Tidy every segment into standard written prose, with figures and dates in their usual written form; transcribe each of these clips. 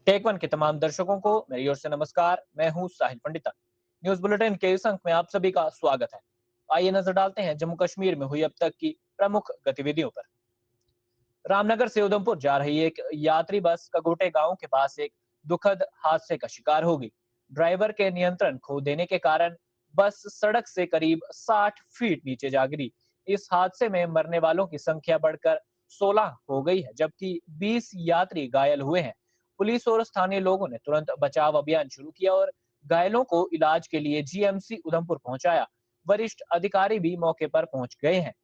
Take one के तमाम दर्शकों को मेरी ओर से नमस्कार। मैं हूं साहिल पंडिता। न्यूज बुलेटिन के इस अंक में आप सभी का स्वागत है। आइए नजर डालते हैं जम्मू कश्मीर में हुई अब तक की प्रमुख गतिविधियों पर। रामनगर से उधमपुर जा रही एक यात्री बस कगोटे गांव के पास एक दुखद हादसे का शिकार हो गई। ड्राइवर के नियंत्रण खो देने के कारण बस सड़क से करीब 60 फीट नीचे जा गिरी। इस हादसे में मरने वालों की संख्या बढ़कर 16 हो गई है, जबकि 20 यात्री घायल हुए हैं। पुलिस और स्थानीय लोगों ने तुरंत बचाव अभियान शुरू किया और घायलों को इलाज के लिए जीएमसी उधमपुर पहुंचाया। वरिष्ठ अधिकारी भी मौके पर पहुंच गए हैं।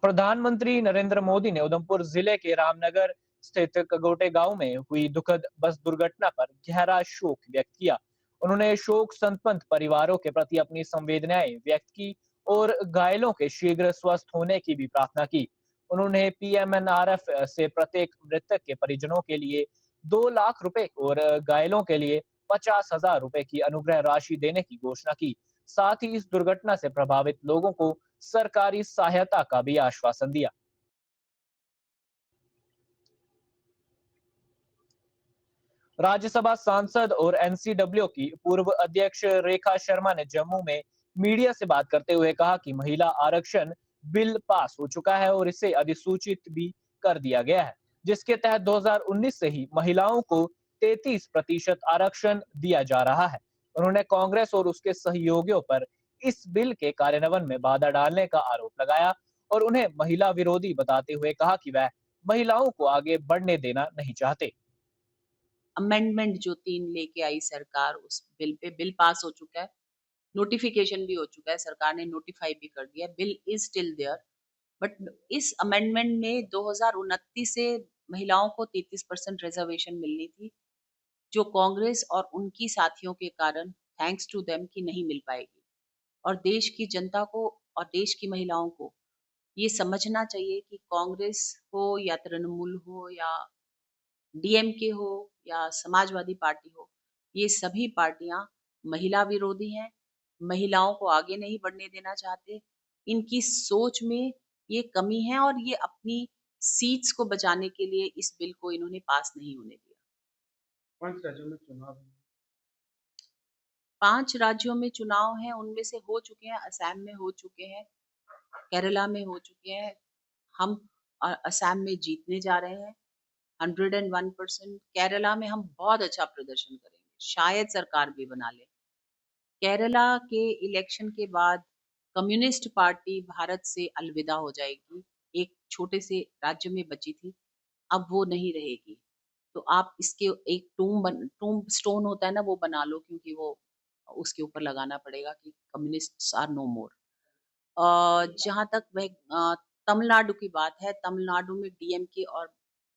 प्रधानमंत्री नरेंद्र मोदी ने उधमपुर जिले के रामनगर स्थित कगोटे गांव में हुई दुखद बस दुर्घटना पर गहरा शोक व्यक्त किया। उन्होंने शोक संतप्त परिवारों के प्रति अपनी संवेदनाएं व्यक्त की और घायलों के शीघ्र स्वस्थ होने की भी प्रार्थना की। उन्होंने पीएमएनआरएफ से प्रत्येक मृतक के परिजनों के लिए 2 लाख रुपए और घायलों के लिए 50,000 रुपए की अनुग्रह राशि देने की घोषणा की। साथ ही इस दुर्घटना से प्रभावित लोगों को सरकारी सहायता का भी आश्वासन दिया। राज्यसभा सांसद और एनसीडब्ल्यू की पूर्व अध्यक्ष रेखा शर्मा ने जम्मू में मीडिया से बात करते हुए कहा कि महिला आरक्षण बिल पास हो चुका है और इसे अधिसूचित भी कर दिया गया है, जिसके तहत 2019 से ही महिलाओं को 33% आरक्षण दिया जा रहा है। उन्होंने कांग्रेस और उसके सहयोगियों पर इस बिल के कार्यान्वयन में बाधा डालने का आरोप लगाया और उन्हें महिला विरोधी बताते हुए कहा कि वह महिलाओं को आगे बढ़ने देना नहीं चाहते। अमेंडमेंट जो 3 लेके आई सरकार, उस बिल पे बिल पास हो चुका है, नोटिफिकेशन भी हो चुका है, सरकार ने नोटिफाई भी कर दिया, bill is still there. But इस अमेंडमेंट में 2029 से महिलाओं को 33% रिजर्वेशन मिलनी थी, जो कांग्रेस और उनकी साथियों के कारण थैंक्स टू देम की नहीं मिल पाएगी। और देश की जनता को और देश की महिलाओं को ये समझना चाहिए कि कांग्रेस हो या तृणमूल हो या डीएमके हो या समाजवादी पार्टी हो, ये सभी पार्टियां महिला विरोधी हैं, महिलाओं को आगे नहीं बढ़ने देना चाहते। इनकी सोच में ये कमी है और ये अपनी सीट्स को बचाने के लिए इस बिल को इन्होंने पास नहीं होने दिया। 5 राज्यों में चुनाव है। 5 राज्यों में चुनाव हैं, उनमें से हो चुके हैं, असम में हो चुके हैं, केरला में हो चुके हैं। हम असम में जीतने जा रहे हैं 101%। केरला में हम बहुत अच्छा प्रदर्शन करेंगे, शायद सरकार भी बना ले। केरला के इलेक्शन के बाद कम्युनिस्ट पार्टी भारत से अलविदा हो जाएगी, एक छोटे से राज्य में बची थी, अब वो नहीं रहेगी। तो आप इसके एक टूम स्टोन होता है ना, वो बना लो, क्योंकि वो उसके ऊपर लगाना पड़ेगा कि कम्युनिस्ट्स आर नो मोर। जहाँ तक वह तमिलनाडु की बात है, तमिलनाडु में डीएमके और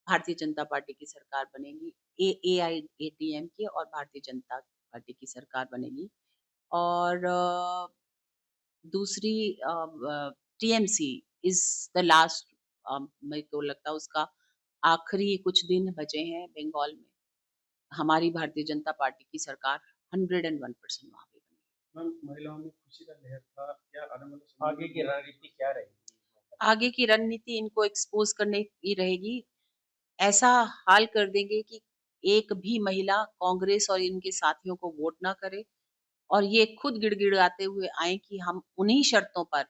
भारतीय जनता पार्टी की सरकार बनेगी। एआईएडीएमके और भारतीय जनता पार्टी की सरकार बनेगी। और दूसरी टीएमसी इज द लास्ट, मेरे को लगता है उसका आखिरी कुछ दिन बचे हैं बंगाल में। हमारी भारतीय जनता पार्टी की सरकार 101% वहाँ पे बनेगी। मैम, महिलाओं में खुशी का लहर था, क्या आने वाले समय आगे की रणनीति क्या रहेगी? आगे की रणनीति इनको एक्सपोज करने की रहेगी। ऐसा हाल कर देंगे कि एक भी महिला कांग्रेस और इनके साथियों को वोट ना करे और ये खुद गिड़गिड़ाते हुए आए कि हम उन्हीं शर्तों पर,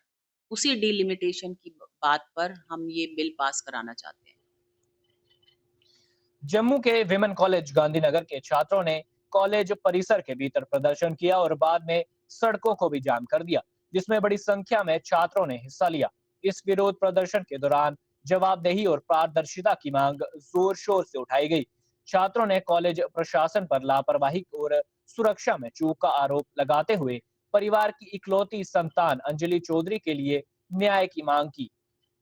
उसी डिलिमिटेशन की बात पर हम ये बिल पास कराना चाहते हैं। जम्मू के विमेन कॉलेज गांधीनगर के छात्रों ने कॉलेज परिसर के भीतर प्रदर्शन किया और बाद में सड़कों को भी जाम कर दिया, जिसमें बड़ी संख्या में छात्रों ने हिस्सा लिया। इस विरोध प्रदर्शन के दौरान जवाबदेही और पारदर्शिता की मांग जोर शोर से उठाई गई। छात्रों ने कॉलेज प्रशासन पर लापरवाही और सुरक्षा में चूक का आरोप लगाते हुए परिवार की इकलौती संतान अंजलि चौधरी के लिए न्याय की मांग की।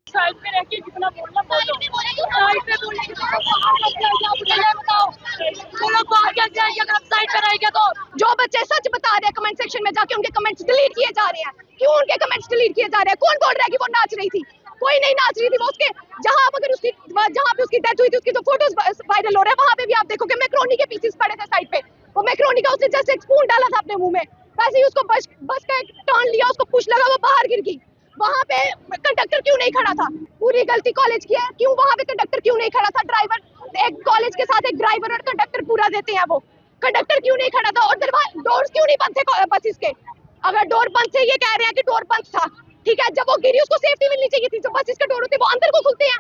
साइड पे रह के जितना बोलना बोलो, साइड पे बोलने के बाद बताओ, वो लोग बाहर क्या जाएंगे अगर आप साइड पे रहेंगे तो। जो बच्चे सच बता रहे हैं कमेंट सेक्शन में जाके उनके कमेंट्स डिलीट किए जा रहे हैं। क्यों उनके कमेंट्स डिलीट किए जा रहे हैं? कौन बोल रहा है कि वो नाच रही थी? कोई नहीं नाच रही थी। वो उसके जहाँ पे उसकी डेथ हुई थी, उसकी जो फोटोज वायरल हो रहे हैं, वहाँ पे भी आप देखोगे मैक्रोनी के पीसेस पड़े थे साइड पे। वो मैक्रोनी का उसने जस्ट एक स्पून डाला था अपने मुंह में, वैसे ही उसको बस का एक टर्न लिया, उसको पुश लगा, वो बाहर गिर गई। वहाँ पे कंडक्टर क्यों नहीं खड़ा था? पूरी गलती कॉलेज की है। क्यों वहाँ पे कंडक्टर क्यों नहीं खड़ा था? ड्राइवर, एक कॉलेज के साथ एक ड्राइवर और कंडक्टर पूरा देते हैं, वो कंडक्टर क्यों नहीं खड़ा था? और डोर्स क्यों नहीं बंद थे बसेस के? अगर डोर बंद थे, ये कह रहे हैं कि डोर बंद था, ठीक है, जब वो गिरी उसको सेफ्टी मिलनी चाहिए थी। जो बसेस के डोर होते हैं वो अंदर को खुलते हैं,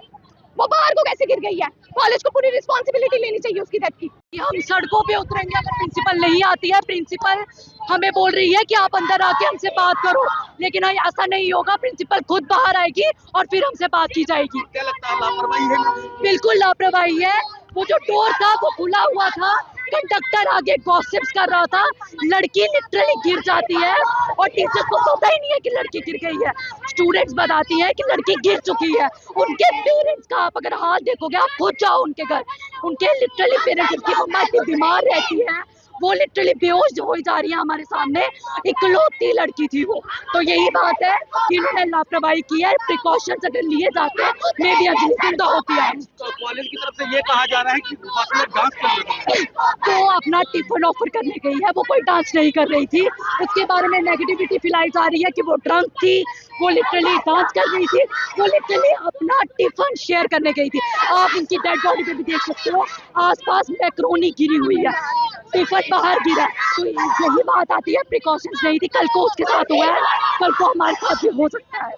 वो बाहर को कैसे गिर गई है? कॉलेज को पूरी रिस्पॉन्सिबिलिटी लेनी चाहिए उसकी डेथ की। हम सड़कों पे उतरेंगे अगर प्रिंसिपल नहीं आती है। प्रिंसिपल हमें बोल रही है कि आप अंदर आके हमसे बात करो, लेकिन ऐसा नहीं होगा। प्रिंसिपल खुद बाहर आएगी और फिर हमसे बात की जाएगी। क्या लगता है लापरवाही है? बिल्कुल लापरवाही है। वो जो डोर था वो खुला हुआ था, कंडक्टर आगे गॉसिप्स कर रहा था, लड़की लिटरली गिर जाती है और टीचर्स को पता ही नहीं है कि लड़की गिर गई है। स्टूडेंट्स बताती हैं कि लड़की गिर चुकी है। उनके पेरेंट्स का आप अगर हाल देखोगे, आप खुद जाओ उनके घर, उनके लिटरली पेरेंट्स, उनकी मम्मा इतनी बीमार रहती है, वो लिटरली बेहोश हो जा रही है हमारे सामने। इकलौती लड़की थी वो। तो यही बात है कि इन्होंने लापरवाही की है। प्रिकॉशंस अगर लिए जाते मे बी अंजलि जिंदा होती है। कॉलेज की तरफ से ये कहा जा रहा है कि बस में डांस कर रही है। तो अपना टिफिन ऑफर करने गई है, वो कोई डांस नहीं कर रही थी। उसके बारे में नेगेटिविटी फैलाई जा रही है कि वो ड्रंक थी, वो लिटरली डांस कर रही थी, वो लिटरली अपना टिफिन शेयर करने गई थी। आप इनकी डेड बॉडी पे भी देख सकते हो, आसपास मैक्रोनी गिरी हुई है, टिफिन बाहर गिरा। तो यही बात आती है, प्रिकॉशंस नहीं थी। कल को उसके साथ हुआ है, कल को हमारे साथ भी हो सकता है।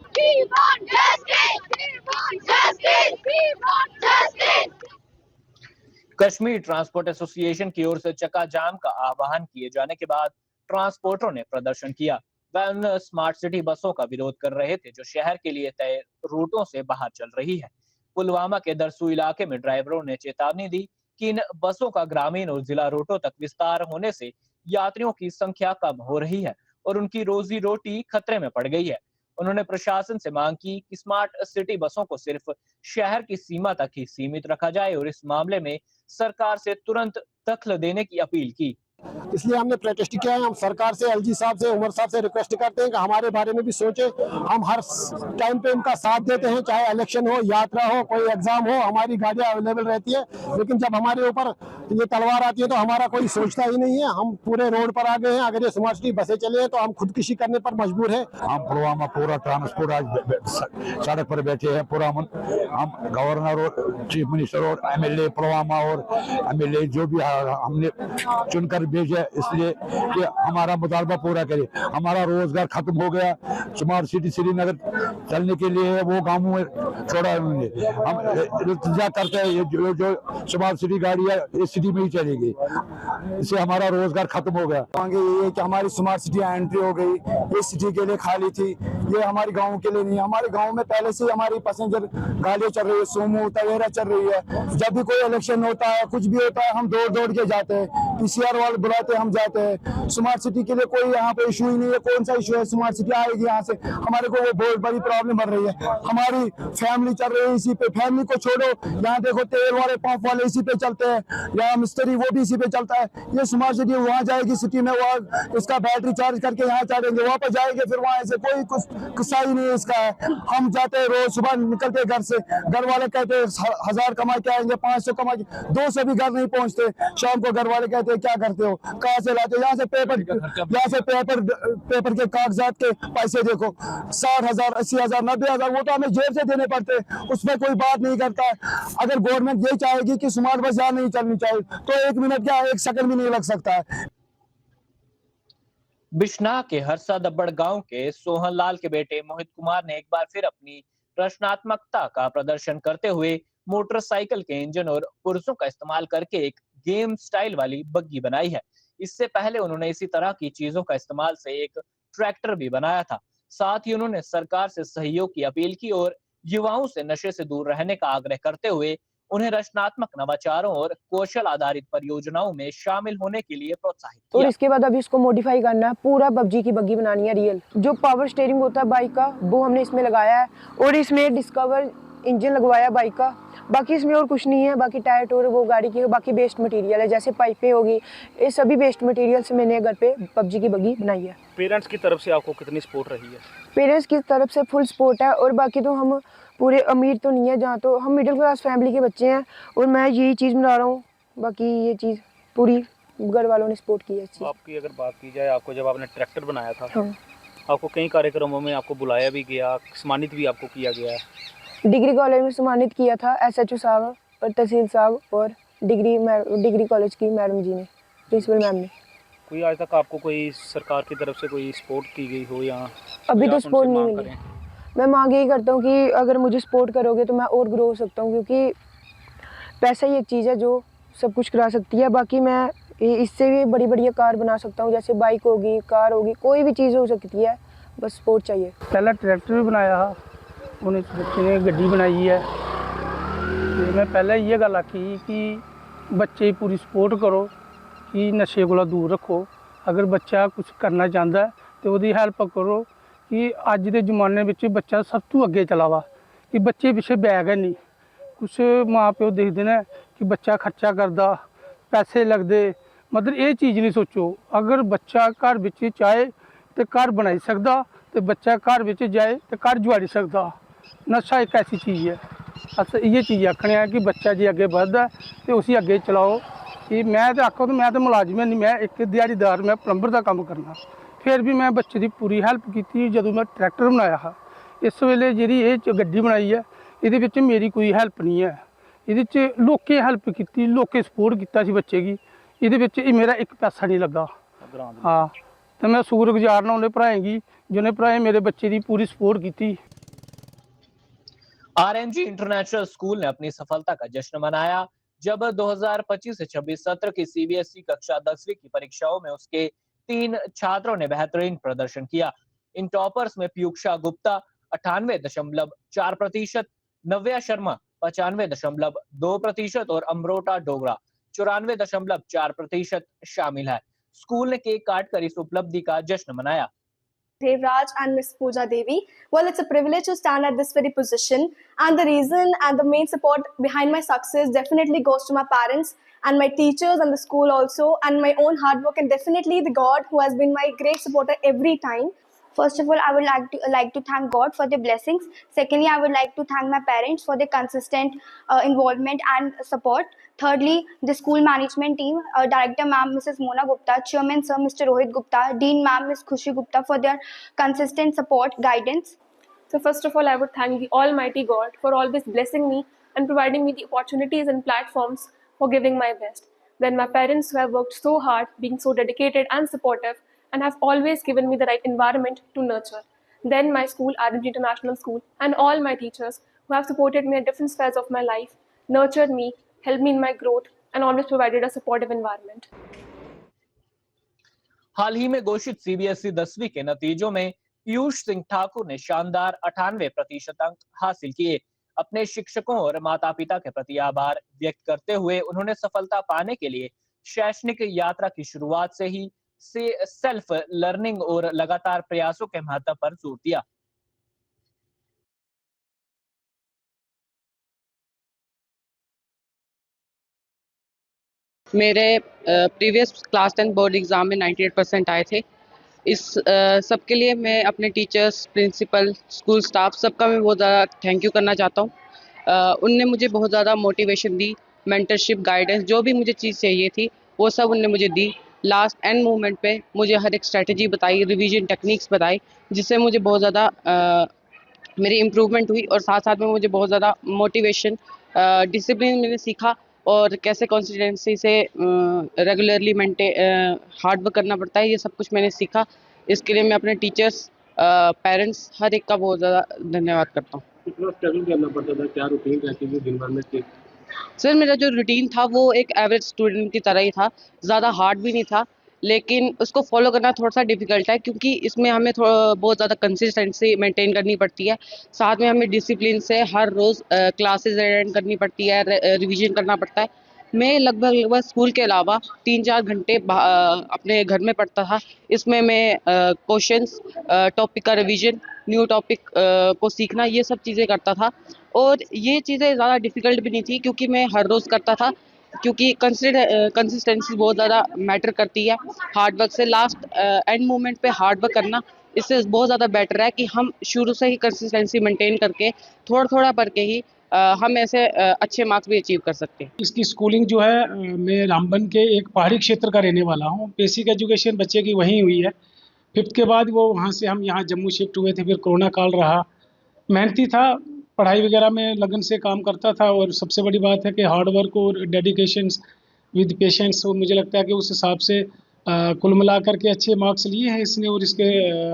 कश्मीर ट्रांसपोर्ट एसोसिएशन की ओर से चक्का जाम का आह्वान किए जाने के बाद ट्रांसपोर्टरों ने प्रदर्शन किया। वह उन स्मार्ट सिटी बसों का विरोध कर रहे थे जो शहर के लिए तय रूटों से बाहर चल रही है। पुलवामा के दरसू इलाके में ड्राइवरों ने चेतावनी दी कि इन बसों का ग्रामीण और जिला रूटों तक विस्तार होने से यात्रियों की संख्या कम हो रही है और उनकी रोजी रोटी खतरे में पड़ गई है। उन्होंने प्रशासन से मांग की कि स्मार्ट सिटी बसों को सिर्फ शहर की सीमा तक ही सीमित रखा जाए और इस मामले में सरकार से तुरंत दखल देने की अपील की। इसलिए हमने प्रोटेस्ट किया है। हम सरकार से, एलजी साहब से, उमर साहब से रिक्वेस्ट करते हैं कि हमारे बारे में भी सोचे। हम हर टाइम पे उनका साथ देते हैं, चाहे इलेक्शन हो, यात्रा हो, कोई एग्जाम हो, हमारी गाड़ियां अवेलेबल रहती है। लेकिन जब हमारे ऊपर ये तलवार आती है तो हमारा कोई सोचता ही नहीं है। हम पूरे रोड पर आ गए हैं। अगर ये स्मार्ट सिटी बसें चले हैं तो हम खुदकुशी करने पर मजबूर है। हम पुलवामा पूरा ट्रांसपोर्ट आज सड़क पर बैठे हैं। पूरा हम गवर्नर और चीफ मिनिस्टर और एमएलए पुलवामा और एमएलए जो भी हमने चुनकर भेजे, इसलिए कि हमारा मुतालबा पूरा करे। हमारा रोजगार खत्म हो गया। स्मार्ट सिटी श्रीनगर चलने के लिए वो गाँवों में छोड़ा उन्होंने। हम इंतजार करते हैं जो स्मार्ट सिटी गाड़ी है इस सिटी में ही चलेगी, इससे हमारा रोजगार खत्म हो गया। मांगे ये है कि हमारी स्मार्ट सिटी एंट्री हो गई, ये सिटी के लिए खाली थी, ये हमारे गाँव के लिए नहीं। हमारे गाँव में पहले से हमारी पैसेंजर गाड़ियाँ चल रही है, सोमो तवेरा चल रही है। जब भी कोई इलेक्शन होता है, कुछ भी होता है, हम दौड़ दौड़ के जाते हैं। पीसीआर वाले बुलाते हैं, हम जाते हैं। स्मार्ट सिटी के लिए कोई यहाँ पे इशू ही नहीं है। कौन सा इशू है? स्मार्ट सिटी आएगी यहाँ से, हमारे को वो बहुत बड़ी प्रॉब्लम बन रही है। हमारी फैमिली चल रही है इसी पे। फैमिली को छोड़ो, यहाँ देखो तेल वाले, पंप वाले इसी पे चलते हैं, यहाँ मिस्त्री वो भी इसी पे चलता है। ये स्मार्ट सिटी वहाँ जाएगी सिटी में, वहाँ इसका बैटरी चार्ज करके यहाँ चढ़ेंगे, वापस जाएंगे, फिर वहाँ से कोई कुछ किस्सा ही नहीं इसका है। हम जाते हैं रोज सुबह निकलते घर से, घर वाले कहते हैं 1000 कमा के आएंगे, 500 कमा के, 200 भी घर नहीं पहुँचते। शाम को घर वाले कहते हैं क्या करते हो, कहाँ से लाते हो? यहाँ से पेपर के कागजात के पैसे देखो, 60,000, 80,000, 90,000 वो तो हमें जेब से देने पड़ते, उसमें कोई बात नहीं करता है। अगर गवर्नमेंट यही चाहेगी कि स्मार्ट बस यहाँ नहीं चलनी चाहिए तो 1 मिनट क्या 1 सेकंड भी नहीं लग सकता है। बिश्नाह के हरसा दब्बड़ गांव के सोहन लाल के बेटे मोहित कुमार ने एक बार फिर अपनी रचनात्मकता का प्रदर्शन करते हुए मोटरसाइकिल के इंजन और पुर्जों का इस्तेमाल करके एक गेम स्टाइल वाली बग्गी बनाई है। इससे पहले उन्होंने इसी तरह की चीजों का इस्तेमाल से एक ट्रैक्टर भी बनाया था। साथ ही उन्होंने सरकार से सहयोग की अपील की और युवाओं से नशे से दूर रहने का आग्रह करते हुए उन्हें रचनात्मक नवाचारों और कौशल आधारित परियोजनाओं में शामिल होने के लिए प्रोत्साहित किया। और इसके बाद अभी इसको मॉडिफाई करना है, पूरा पबजी की बग्गी बनानी है रियल। जो पावर स्टीयरिंग होता है बाइक का वो हमने इसमें लगाया है और इसमें डिस्कवर इंजन लगवाया बाइक का। बाकी इसमें और कुछ नहीं है, बाकी टायर टूर वो गाड़ी की बाकी बेस्ट मटेरियल है, जैसे पाइपें होगी, ये सभी बेस्ट मटेरियल से मैंने घर पे पबजी की बग्गी बनाई है। पेरेंट्स की तरफ से आपको कितनी सपोर्ट रही है? पेरेंट्स की तरफ से फुल सपोर्ट है और बाकी तो हम पूरे अमीर तो नहीं है, जहाँ तो हम मिडिल क्लास फैमिली के बच्चे हैं और मैं यही चीज़ बना रहा हूँ। बाकी ये चीज़ पूरी घर वालों ने सपोर्ट किया इस चीज़। आपकी अगर बात की जाए, आपको जब आपने ट्रैक्टर बनाया था, हाँ, आपको कई कार्यक्रमों में आपको बुलाया भी गया, सम्मानित भी आपको किया गया है। डिग्री कॉलेज में सम्मानित किया था SHO साहब और तहसील साहब और डिग्री कॉलेज की मैडम जी ने, प्रिंसिपल मैम ने। कोई आज तक आपको कोई सरकार की तरफ से कोई सपोर्ट की गई हो या अभी कोई तो आप सपोर्ट उनसे नहीं मांग मिली। करें? मैं मांग यही करता हूँ कि अगर मुझे सपोर्ट करोगे तो मैं और ग्रो हो सकता हूँ, क्योंकि पैसा ही एक चीज़ है जो सब कुछ करा सकती है। बाकी मैं इससे भी बड़ी बड़ी कार बना सकता हूँ, जैसे बाइक होगी, कार होगी, कोई भी चीज़ हो सकती है, बस सपोर्ट चाहिए। पहला ट्रैक्टर भी बनाया हा, उन्हें बच्चे ने गड्डी बनाई है। ते मैं पहले ये गल आखी कि बच्चे की पूरी सपोर्ट करो कि नशे को दूर रखो। अगर बच्चा कुछ करना चाहता है तो वो हेल्प करो कि अज के जमाने में बच्चा सब तो अगे चला वा कि बच्चे पिछे बैग है नहीं। कुछ माँ प्यो देखते हैं कि बच्चा खर्चा करता, पैसे लगते, मतलब ये चीज़ नहीं सोचो। अगर बच्चा घर में चाहे तो घर बनाई सकता, तो बच्चा घर में जाए तो घर जुआड़ी सकता। नशा एक ऐसी चीज़ है, अस ये चीज़ आखने हैं कि बच्चा जो अगे बढ़ता है तो उसी अगे चलाओ। कि मैं तो आखो तो मैं तो मुलाजम नहीं, मैं एक दिहाड़ीदार, मैं प्लंबर का काम करना, फिर भी मैं बच्चे की पूरी हैल्प की जो मैं ट्रैक्टर बनाया हा। इस वेले जी गड्डी बनाई है, ये मेरी कोई हैल्प नहीं है, ये लोकें हैल्प की, लोकें सपोर्ट किया बच्चे की, ये मेरा एक पैसा नहीं लगा। हाँ, तो मैं शुक्रगुजार ना उन्हें भराएं की जिन्हें भराएं मेरे बच्चे की पूरी सपोर्ट की। RNG इंटरनेशनल स्कूल ने अपनी सफलता का जश्न मनाया जब 2025 से 26 सत्र की CBSE कक्षा 10वीं की परीक्षाओं में उसके 3 छात्रों ने बेहतरीन प्रदर्शन किया। इन टॉपर्स में पीयूषा गुप्ता 98.4%, नव्या शर्मा 95.2% और अमरोटा डोगरा 94.4% शामिल है। स्कूल ने केक काटकर इस उपलब्धि का जश्न मनाया। Devraj and Miss Pooja Devi. Well, it's a privilege to stand at this very position, and the reason and the main support behind my success definitely goes to my parents and my teachers and the school also, and my own hard work, and definitely the God who has been my great supporter every time. First of all, I would like to thank God for the blessings. Secondly, I would like to thank my parents for their consistent involvement and support. Thirdly, the school management team, Director Ma'am Mrs. Mona Gupta, Chairman Sir Mr. Rohit Gupta, Dean Ma'am Ms. Khushi Gupta for their consistent support, guidance. So first of all, I would thank the Almighty God for always blessing me and providing me the opportunities and platforms for giving my best. Then my parents who have worked so hard, being so dedicated and supportive, and have always given me the right environment to nurture. Then my school, RMG International School, and all my teachers who have supported me at different spheres of my life, nurtured me, helped me in my growth, and always provided a supportive environment. हाल ही में घोषित CBSE 10वीं के नतीजों में पीयूष सिंह ठाकुर ने शानदार 98% अंक हासिल किए। अपने शिक्षकों और माता पिता के प्रति आभार व्यक्त करते हुए उन्होंने सफलता पाने के लिए शैक्षणिक यात्रा की शुरुआत से ही सेल्फ लर्निंग और लगातार प्रयासों के महत्व पर जोर दिया। मेरे प्रीवियस क्लास 10 बोर्ड एग्ज़ाम में 98% आए थे। इस सब के लिए मैं अपने टीचर्स, प्रिंसिपल, स्कूल स्टाफ सबका मैं बहुत ज़्यादा थैंक यू करना चाहता हूँ। उनने मुझे बहुत ज़्यादा मोटिवेशन दी, मेंटरशिप, गाइडेंस, जो भी मुझे चीज़ चाहिए थी वो सब उनने मुझे दी। लास्ट एंड मोमेंट पे मुझे हर एक स्ट्रेटजी बताई, रिवीजन टेक्निक्स बताई, जिससे मुझे बहुत ज़्यादा मेरी इम्प्रूवमेंट हुई और साथ साथ में मुझे बहुत ज़्यादा मोटिवेशन, डिसिप्लिन मैंने सीखा और कैसे कंसिस्टेंसी से रेगुलरली हार्ड वर्क करना पड़ता है, ये सब कुछ मैंने सीखा। इसके लिए मैं अपने टीचर्स, पेरेंट्स, हर एक का बहुत ज़्यादा धन्यवाद करता हूँ। कितना स्ट्रगल करना पड़ता था, क्या रूटीन रहती थी दिन भर में? सर, मेरा जो रूटीन था वो एक एवरेज स्टूडेंट की तरह ही था, ज़्यादा हार्ड भी नहीं था, लेकिन उसको फॉलो करना थोड़ा सा डिफ़िकल्ट है क्योंकि इसमें हमें बहुत ज़्यादा कंसिस्टेंसी मेंटेन करनी पड़ती है। साथ में हमें डिसिप्लिन से हर रोज़ क्लासेस अटेंड करनी पड़ती है, रिवीजन करना पड़ता है। मैं लगभग स्कूल के अलावा 3-4 घंटे अपने घर में पढ़ता था। इसमें मैं क्वेश्चंस, टॉपिक का रिवीजन, न्यू टॉपिक को सीखना, ये सब चीज़ें करता था और ये चीज़ें ज़्यादा डिफ़िकल्ट भी नहीं थी क्योंकि मैं हर रोज़ करता था, क्योंकि कंसिस्टेंसी बहुत ज़्यादा मैटर करती है हार्ड वर्क से। लास्ट एंड मोमेंट पे हार्ड वर्क करना इससे बहुत ज़्यादा बेटर है कि हम शुरू से ही कंसिस्टेंसी मेंटेन करके थोड़ा थोड़ा पढ़ के ही हम ऐसे अच्छे मार्क्स भी अचीव कर सकते हैं। इसकी स्कूलिंग जो है मैं रामबन के एक पहाड़ी क्षेत्र का रहने वाला हूँ। बेसिक एजुकेशन बच्चे की वहीं हुई है। 5th के बाद वो वहाँ से हम यहाँ जम्मू शिफ्ट हुए थे, फिर कोरोना काल रहा। मेहनती था, पढ़ाई वगैरह में लगन से काम करता था, और सबसे बड़ी बात है कि हार्ड वर्क और डेडिकेशन विद पेशेंस, और मुझे लगता है कि उस हिसाब से कुल मिलाकर के अच्छे मार्क्स लिए हैं इसने, और इसके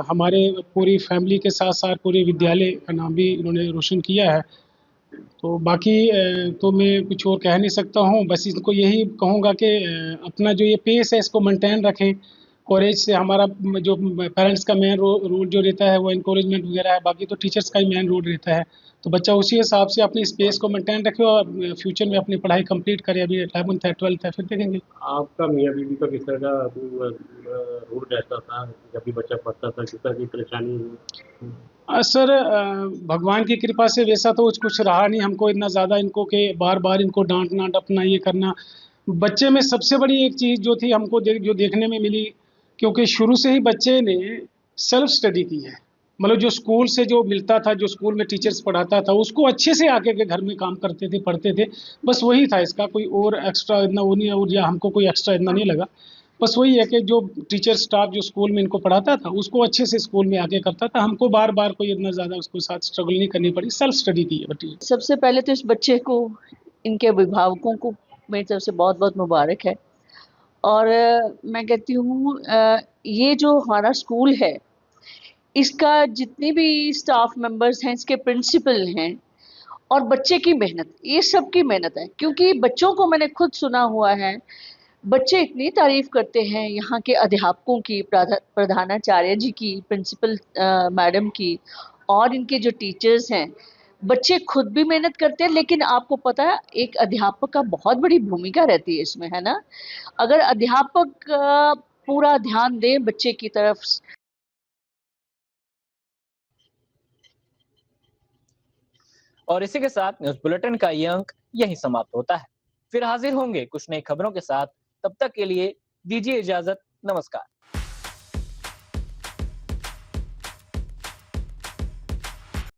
हमारे पूरी फैमिली के साथ साथ पूरे विद्यालय का नाम भी इन्होंने रोशन किया है। तो बाकी तो मैं कुछ और कह नहीं सकता हूँ, बस इनको यही कहूँगा कि अपना जो ये पेस है इसको मेंटेन रखें। कॉलेज से हमारा जो पेरेंट्स का मेन रोल जो रहता है वो इनकरेजमेंट वगैरह है, बाकी तो टीचर्स का ही मेन रोल रहता है। तो बच्चा उसी हिसाब से अपनी स्पेस को मेंटेन रखे और फ्यूचर में अपनी पढ़ाई कंप्लीट करे। अभी 11th है 12th है, फिर देखेंगे। आपका मियाँ बीवी का किस तरह का रोल रहता था जब भी बच्चा पढ़ता था, किस तरह की परेशानी हुई? सर भगवान की कृपा से वैसा तो कुछ रहा नहीं हमको इतना ज़्यादा इनको कि बार बार इनको डांटना डपना ये करना। बच्चे में सबसे बड़ी एक चीज़ जो थी हमको जो देखने में मिली, क्योंकि शुरू से ही बच्चे ने सेल्फ स्टडी की है। मतलब जो स्कूल से जो मिलता था, जो स्कूल में टीचर्स पढ़ाता था, उसको अच्छे से आके के घर में काम करते थे, पढ़ते थे। बस वही था, इसका कोई और एक्स्ट्रा इतना वो नहीं है, और या हमको कोई एक्स्ट्रा इतना नहीं लगा। बस वही है कि जो टीचर स्टाफ जो स्कूल में इनको पढ़ाता था उसको अच्छे से स्कूल में आके करता था। हमको बार बार कोई इतना ज़्यादा उसको साथ स्ट्रगल नहीं करनी पड़ी, सेल्फ स्टडी की है बच्चे। सबसे पहले तो इस बच्चे को, इनके अभिभावकों को मेरी तरफ से बहुत बहुत मुबारक है। और मैं कहती हूँ ये जो हमारा स्कूल है, इसका जितने भी स्टाफ मेंबर्स हैं, इसके प्रिंसिपल हैं, और बच्चे की मेहनत, ये सब की मेहनत है। क्योंकि बच्चों को मैंने खुद सुना हुआ है, बच्चे इतनी तारीफ करते हैं यहाँ के अध्यापकों की, प्रधानाचार्य जी की, प्रिंसिपल मैडम की, और इनके जो टीचर्स हैं। बच्चे खुद भी मेहनत करते हैं, लेकिन आपको पता है एक अध्यापक का बहुत बड़ी भूमिका रहती है इसमें, है ना। अगर अध्यापक पूरा ध्यान दे बच्चे की तरफ। और इसी के साथ न्यूज बुलेटिन का ये अंक यही समाप्त होता है। फिर हाजिर होंगे कुछ नई खबरों के साथ, तब तक के लिए दीजिए इजाजत, नमस्कार।